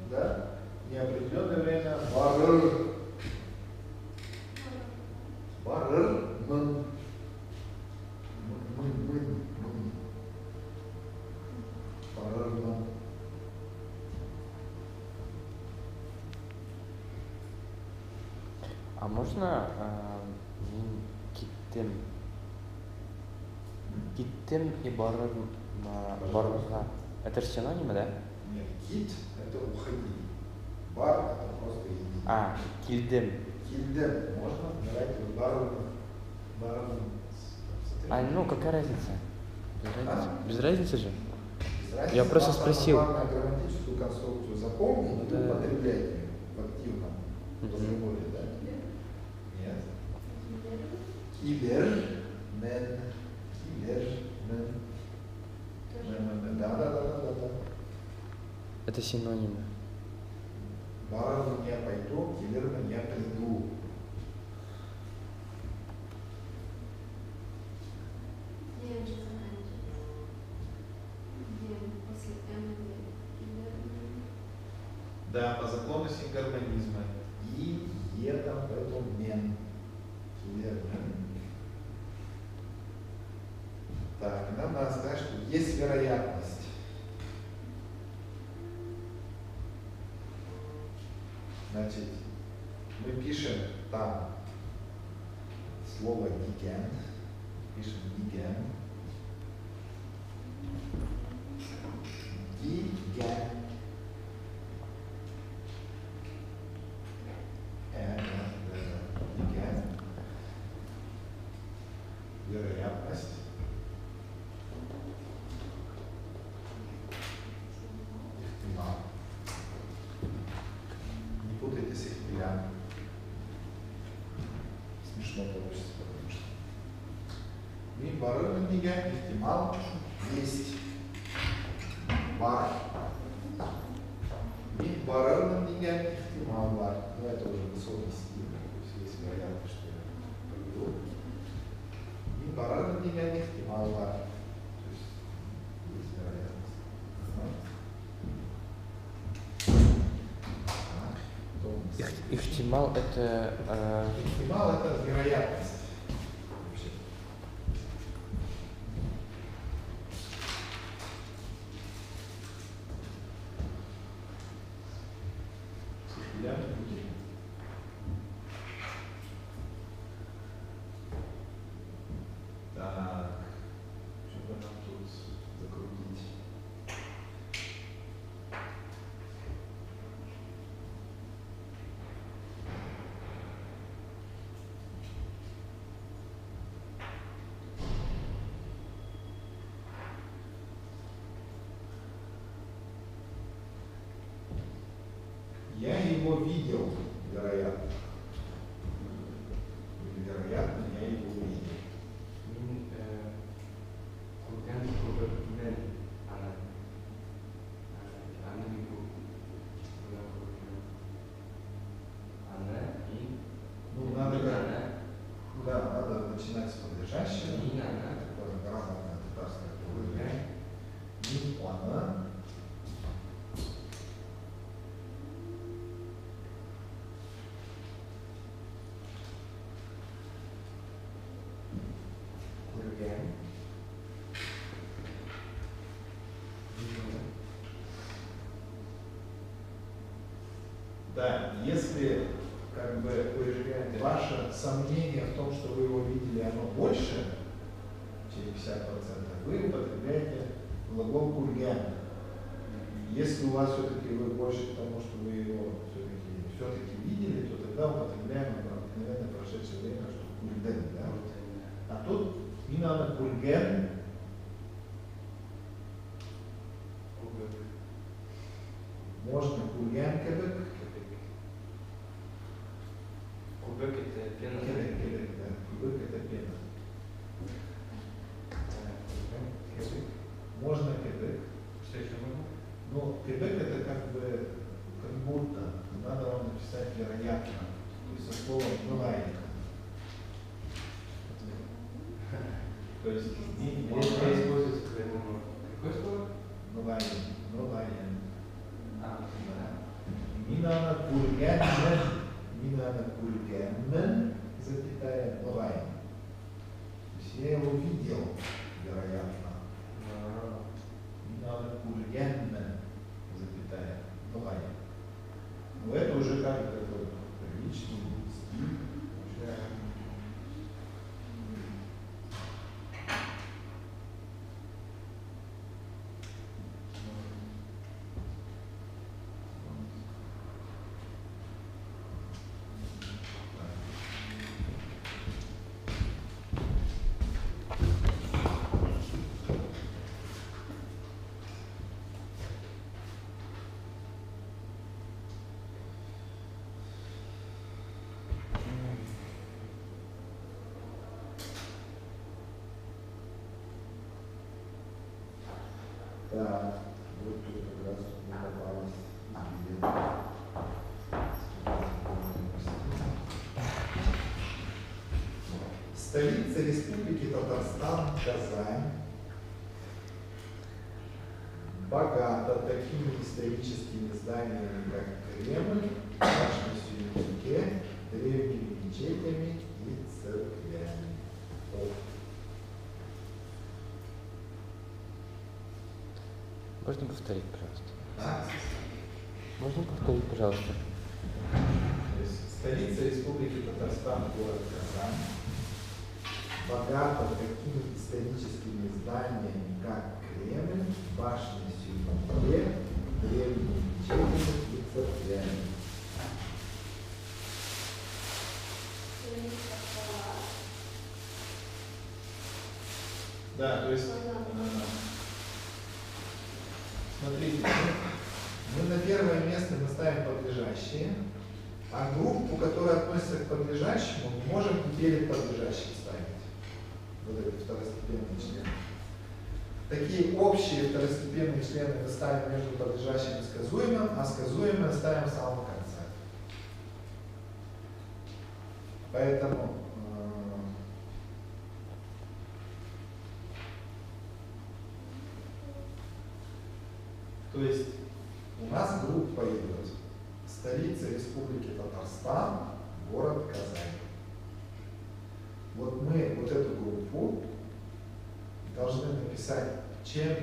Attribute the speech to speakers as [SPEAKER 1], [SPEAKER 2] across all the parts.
[SPEAKER 1] да? Неопределенное время барр. Барр.
[SPEAKER 2] А можно киттем? Киттем и баррга. Это же синонимы, да?
[SPEAKER 1] Нет, кит это уходи. Бар это просто иди.
[SPEAKER 2] А, кильдем.
[SPEAKER 1] Кильдем. Можно? Давайте барр.
[SPEAKER 2] А, ну какая разница? Без разницы же?
[SPEAKER 1] Без разницы.
[SPEAKER 2] Я просто спросил.
[SPEAKER 1] Главное грамматическую конструкцию запомнить и употреблять ее в активном разговоре, да? Нет. Киллермен. Да.
[SPEAKER 2] Это синонимы.
[SPEAKER 1] Барру не пойду, киллермен не приду. Да, по закону сингармонизма. И там поэтому мен. Киллермен. Так, нам надо сказать, что есть вероятность. Значит, мы пишем там слово диген. Пишем диген. Диген. Диген. Вероятность. Не путайте с ихтималом. Смешно получится, потому что ми барры книга, ихтимал есть. Бар. Ми барры книга, ихтимал бар. Но это уже высокий стиль, то есть есть вероятность, что я поведу. Ми барры книга, ихтимал бар. То есть есть вероятность.
[SPEAKER 2] Ихтимал это...
[SPEAKER 1] Ихтимал это вероятность. Вообще. Так, что-то нам тут закрутить. Я его видел, вероятно. Или вероятно, я его увидел. Ну, надо начинать с подлежащего. Такое грамотное татарское положение. Не она. Да, если как бы ваше сомнение в том, что вы его видели, оно больше, чем 50%, вы употребляете глагол курген. Если у вас все-таки вы больше к тому, что вы его все-таки видели, то тогда употребляем обыкновенно прошедшее время, что курген, да? А тут именно курген. Можно курген кебек.
[SPEAKER 2] Кубек это пена.
[SPEAKER 1] Кебек, да. Кубек это пена. Можно кебек.
[SPEAKER 2] Что еще можно?
[SPEAKER 1] Ну, кебек это как будто. Надо вам написать вероятно. То есть со словом бывает. То есть
[SPEAKER 2] можно использовать какое слово?
[SPEAKER 1] бывает.
[SPEAKER 2] А,
[SPEAKER 1] Минана Кургенмен, Минана Кургенмен, запятая, Лайн. То есть я его видел, вероятно. Минана Кургенмен, запятая, Лайн. Но это уже как такой личный стиль. Уже да, вот тут как раз мне попалось столица Республики Татарстан, Казань, богата такими историческими зданиями, как Кремль, башня Сюрюке, древними мечетями и церквями.
[SPEAKER 2] Можно повторить, пожалуйста?
[SPEAKER 1] Да.
[SPEAKER 2] Можно повторить, пожалуйста?
[SPEAKER 1] То есть столица Республики Татарстан, город Казань, богата такими историческими зданиями, как Кремль, башня Сюрюке, древними мечетями и церквями. Да, то есть, смотрите, мы на первое место мы ставим подлежащие, а группу, которая относится к подлежащему, мы можем и перед подлежащим ставить. Вот эти второстепенные члены. Такие общие второстепенные члены мы ставим между подлежащим и сказуемым, а сказуемое ставим в самом конце. Поэтому то есть у нас группа идет столица Республики Татарстан, город Казань. Вот мы вот эту группу должны написать, чем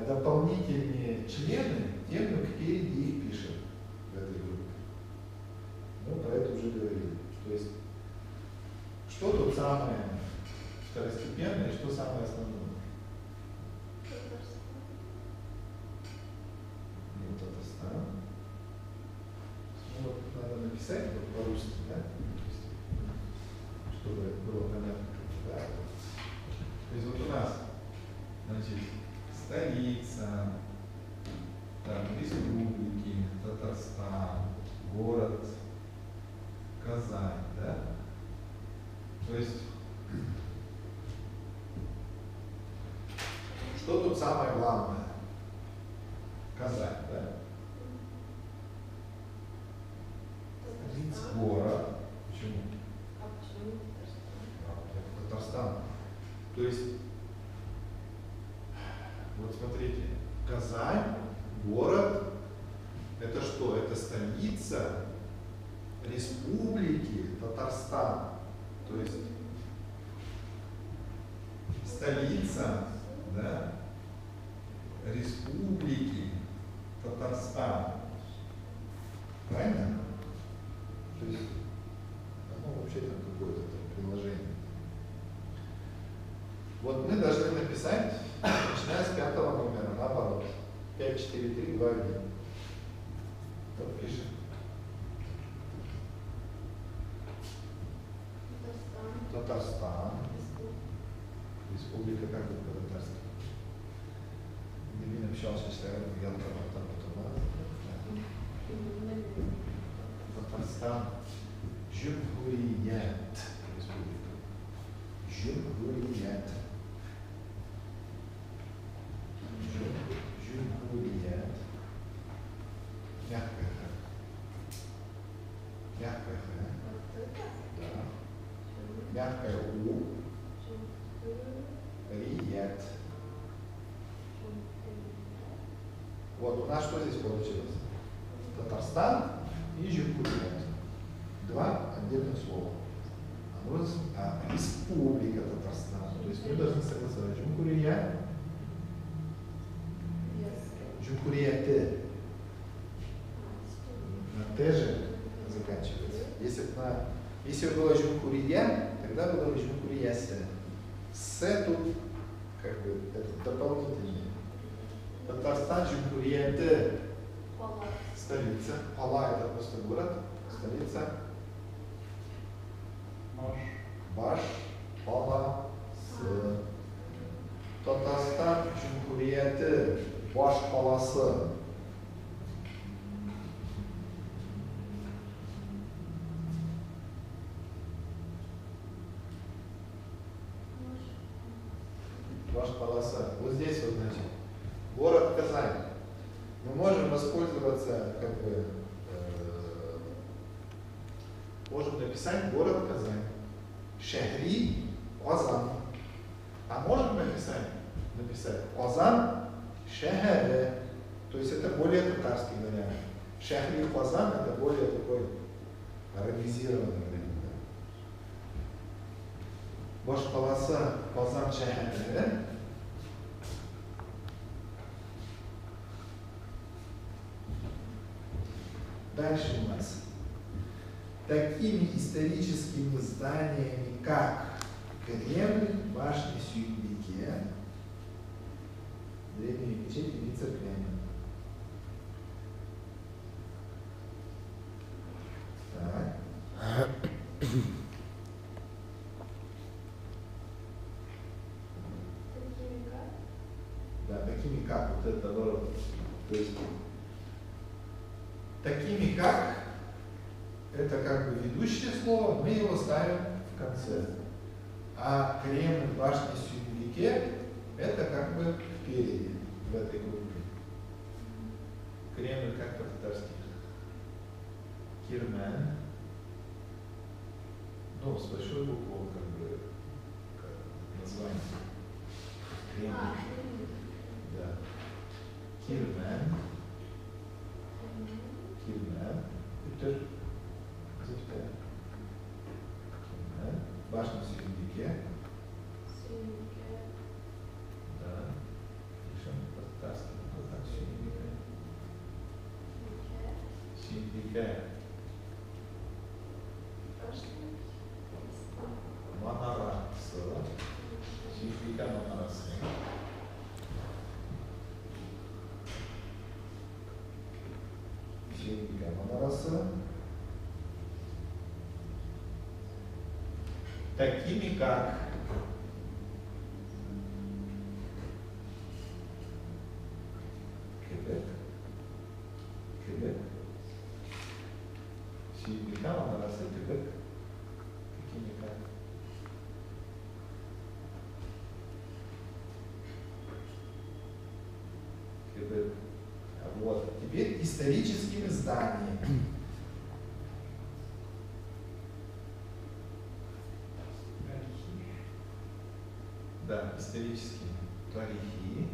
[SPEAKER 1] дополнительнее члены, тем мы впереди их пишем в этой группе. Мы про это уже говорили. То есть, что тут самое второстепенное, что самое основное? Татарстан. Ну, вот надо написать вот по-русски, да? Чтобы было понятно. Да. То есть вот у нас, значит, столица, там, республики, Татарстан, город, Казань, да? То есть, что тут самое главное? Казань, да? Столица, город. Почему?
[SPEAKER 3] А почему Татарстан?
[SPEAKER 1] Татарстан. То есть, вот смотрите, Казань, город, это что? Это столица Республики Татарстан. То есть, столица, да, Республики Татарстан. Правильно? То есть, оно вообще там какое-то приложение. Вот мы должны написать, начиная с 5-го номера, наоборот. 5, 4, 3, 2, 1. Вот пишем. Татарстан. Республика как бы по-татарски. Демин общался с Татарстан. Джумхурият. Республика. Джумхурият. Джумхурият. Мягкая Х. Мягкая Х. Да. Мягкая У. Рият. Вот у нас что здесь получилось? Татарстан и Джумхурият. Два отдельных слова. Республика Татарстан. То есть мы должны согласовать Джумхурия, Джумхурияты. На Т же заканчивается. Если было Джумхурия, тогда было бы Джумхуриясе. С тут как бы это дополнительный. Татарстан, Джумхурияты. Столица. Пала это просто город. Столица. Баш, Пала, С. Татарстан, Джумхурияты. Баш, Паласы. Баш, Паласа. Вот здесь вот, значит, город Казань. Мы можем воспользоваться, как бы, можем написать город Казань. Шахри, Казан. А можем написать Казан, Шахаре. То есть это более татарский вариант. Шахри, Казан это более такой арабизированный вариант. Баш, Паласа, Казан, Шахаре. Дальше у нас. Такими историческими зданиями, как Кремль, башни Сюйбике, древние мечети и церкви. Так. Да, такими как, вот это наоборот. То есть, такими как, это как бы ведущее слово, мы его ставим в конце. А Кремль, башня Сюйбике, это как бы впереди, в этой группе. Кремль как по-татарски. Кирмен. Ну, с большой буквы, как бы, как название. Кремль. Да. Кирмен. Кирмен. Это запятая. Кирмен. Башня Сюйбике. Да. Пишем по-татарски. Вот так Сюйбике. Сюйбике. Манарасы. Сюйбике Манарасы. Сюйбике Манарасы. Такими как Квебек. Сюйбике Манарасы, Квебек. Такими как Квебек. Вот. Теперь историческими зданиями. Да, исторические тарихи.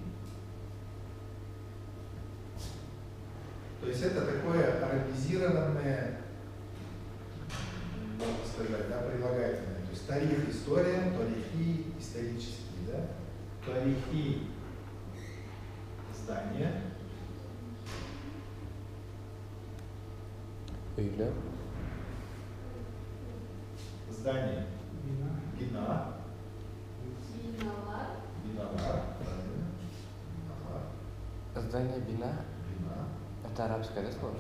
[SPEAKER 1] То есть это такое арабизированное, можно сказать, да, прилагательное. То есть тарих, история, тарихи, исторические, да? Тарихи, здания.
[SPEAKER 2] Или?
[SPEAKER 1] Здание. Бина. Бинавар. Правильно. Ага.
[SPEAKER 2] Здание бина.
[SPEAKER 1] Бина.
[SPEAKER 2] Это арабское, да, слово?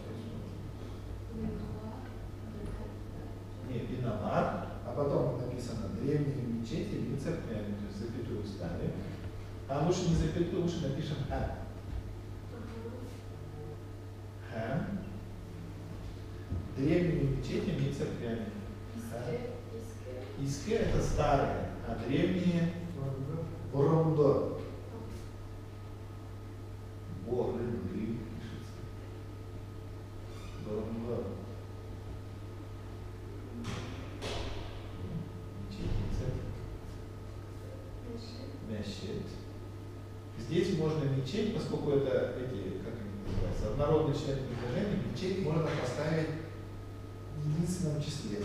[SPEAKER 1] Не, бинавар. А потом написано древние мечети или церквями. То есть запятую ставим. А лучше не запятую, лучше напишем ха. Ха. Древними мечетями и церквями. Иске это старые, а древние Борунда. Борунды пишется. Борунда. Мечеть. Здесь можно мечеть, поскольку это эти, как они называются, однородные члены предложения, мечеть мечеть можно поставить в единственном числе,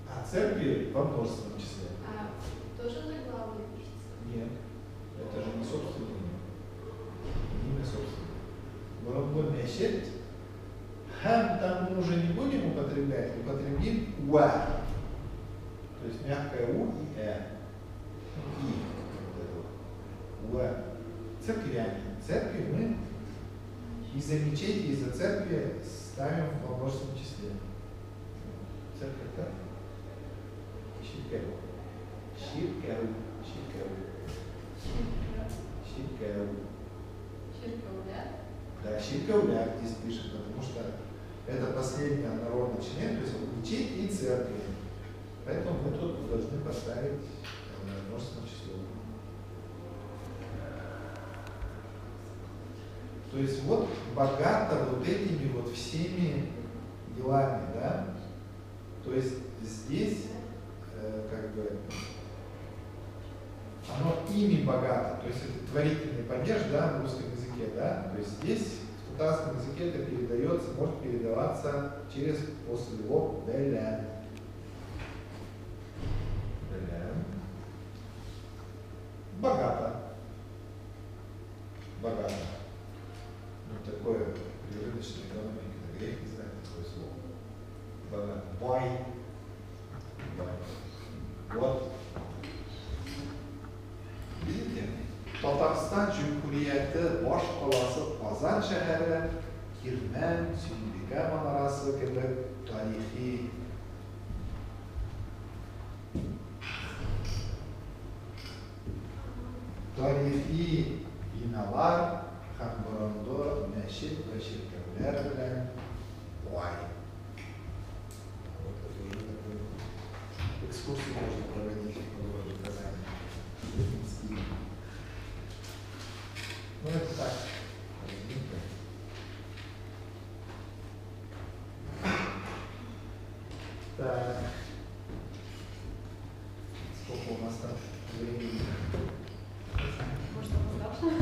[SPEAKER 1] а церкви во множественном числе.
[SPEAKER 3] А тоже заглавие пишется?
[SPEAKER 1] Нет, это же не собственное имя. Не имя собственное. Глагол мечеть, хам там мы уже не будем употреблять, употребим уа. То есть мягкое у и И. Вот это вот. Уа. Церквяне. Церкви мы из-за мечети, из-за церкви ставим во множественном числе. Церковь так? Ширкеру. Ширкеру. Ширкеру.
[SPEAKER 3] Ширкауля?
[SPEAKER 1] Да, Ширкауля здесь пишет, потому что это последний однородный член, то есть вот мечеть и церкви. Поэтому мы тут должны поставить множественное число. То есть вот богато вот этими вот всеми делами, да? То есть здесь как бы оно ими богато, то есть это творительный падеж, да, в русском языке, да? То есть здесь в татарском языке это передается, может передаваться через послеслов белян. Белян. Богато. Богато. Ну, такое при рыночной экономике, это грех не знает такое слово. Богато. Бай. Вот. Видите? Татарстан Cumhuriyeti bosh qalasi Qozon shahri, Kirman, Suyunbeka manorasi kabi tarixiy binolar ham burundu masjid va cherkovlar bilan boy. Вот это уже такой экскурсию можно проводить по городу Казани. Ну это так. Так. Сколько у нас там времени?
[SPEAKER 3] Может, опоздавшая?